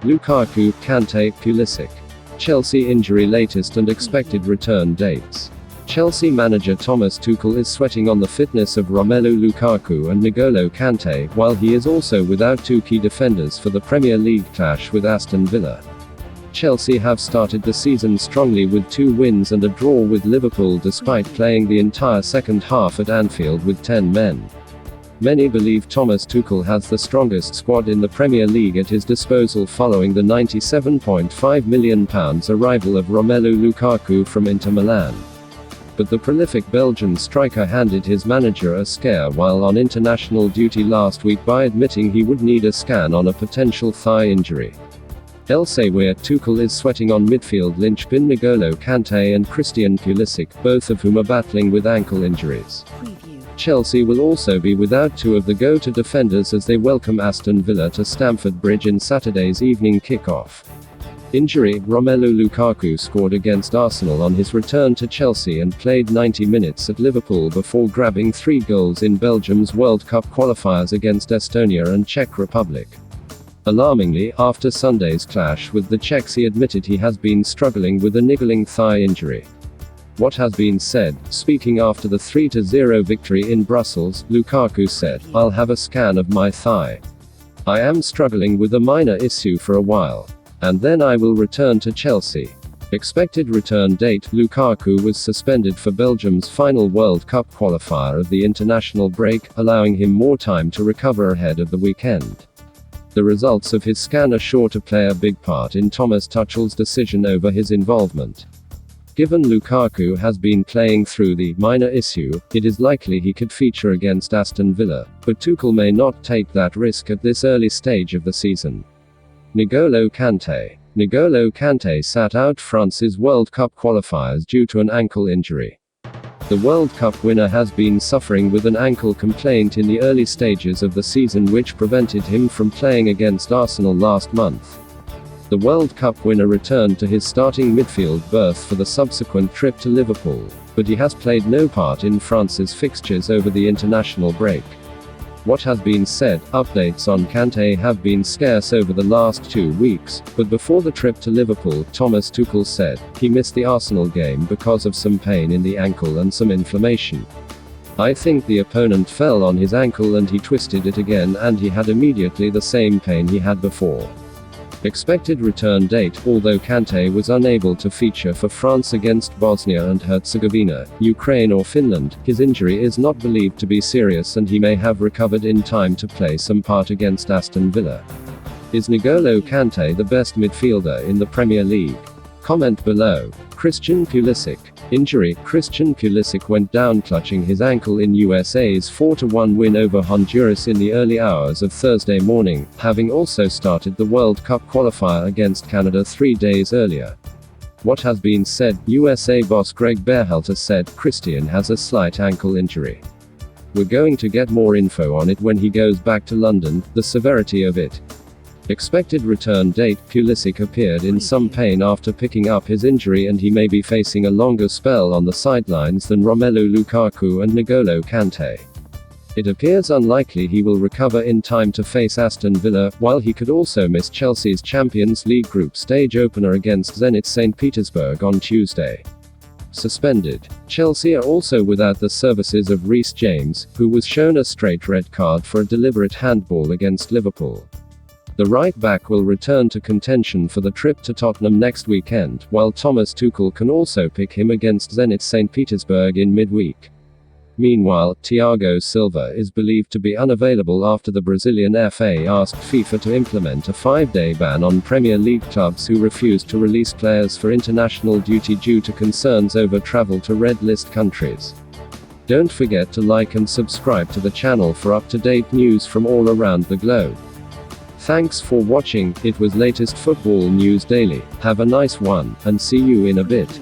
Lukaku, Kante, Pulisic. Chelsea injury latest and expected return dates. Chelsea manager Thomas Tuchel is sweating on the fitness of Romelu Lukaku and N'Golo Kante, while he is also without two key defenders for the Premier League clash with Aston Villa. Chelsea have started the season strongly with 2 wins and a draw with Liverpool despite playing the entire second half at Anfield with 10 men. Many believe Thomas Tuchel has the strongest squad in the Premier League at his disposal following the £97.5 million arrival of Romelu Lukaku from Inter Milan. But the prolific Belgian striker handed his manager a scare while on international duty last week by admitting he would need a scan on a potential thigh injury. Elsehwere, Tuchel is sweating on midfield lynchpin N'Golo Kante and Christian Pulisic, both of whom are battling with ankle injuries. Chelsea will also be without 2 of the go-to defenders as they welcome Aston Villa to Stamford Bridge in Saturday's evening kick-off. Injury: Romelu Lukaku scored against Arsenal on his return to Chelsea and played 90 minutes at Liverpool before grabbing 3 goals in Belgium's World Cup qualifiers against Estonia and Czech Republic. Alarmingly, after Sunday's clash with the Czechs, he admitted he has been struggling with a niggling thigh injury. What has been said? Speaking after the 3-0 victory in Brussels, Lukaku said, "I'll have a scan of my thigh. I am struggling with a minor issue for a while. And then I will return to Chelsea." Expected return date: Lukaku was suspended for Belgium's final World Cup qualifier of the international break, allowing him more time to recover ahead of the weekend. The results of his scan are sure to play a big part in Thomas Tuchel's decision over his involvement. Given Lukaku has been playing through the minor issue, it is likely he could feature against Aston Villa, but Tuchel may not take that risk at this early stage of the season. N'Golo Kante. N'Golo Kante sat out France's World Cup qualifiers due to an ankle injury. The World Cup winner has been suffering with an ankle complaint in the early stages of the season which prevented him from playing against Arsenal last month. The World Cup winner returned to his starting midfield berth for the subsequent trip to Liverpool, but he has played no part in France's fixtures over the international break. What has been said? Updates on Kante have been scarce over the last 2 weeks, but before the trip to Liverpool, Thomas Tuchel said he missed the Arsenal game because of some pain in the ankle and some inflammation. "I think the opponent fell on his ankle and he twisted it again and he had immediately the same pain he had before." Expected return date: although Kante was unable to feature for France against Bosnia and Herzegovina, Ukraine or Finland, his injury is not believed to be serious and he may have recovered in time to play some part against Aston Villa. Is N'Golo Kante the best midfielder in the Premier League? Comment below. Christian Pulisic. Injury: Christian Pulisic went down clutching his ankle in USA's 4-1 win over Honduras in the early hours of Thursday morning, having also started the World Cup qualifier against Canada 3 days earlier. What has been said? USA boss Greg Berhalter said Christian has a slight ankle injury. "We're going to get more info on it when he goes back to London, the severity of it." Expected return date: Pulisic appeared in some pain after picking up his injury and he may be facing a longer spell on the sidelines than Romelu Lukaku and N'Golo Kante. It appears unlikely he will recover in time to face Aston Villa, while he could also miss Chelsea's Champions League group stage opener against Zenit St. Petersburg on Tuesday. Suspended. Chelsea are also without the services of Reece James, who was shown a straight red card for a deliberate handball against Liverpool. The right-back will return to contention for the trip to Tottenham next weekend, while Thomas Tuchel can also pick him against Zenit St. Petersburg in midweek. Meanwhile, Thiago Silva is believed to be unavailable after the Brazilian FA asked FIFA to implement a 5-day ban on Premier League clubs who refused to release players for international duty due to concerns over travel to red list countries. Don't forget to like and subscribe to the channel for up-to-date news from all around the globe. Thanks for watching. It was latest football news daily. Have a nice one, and see you in a bit.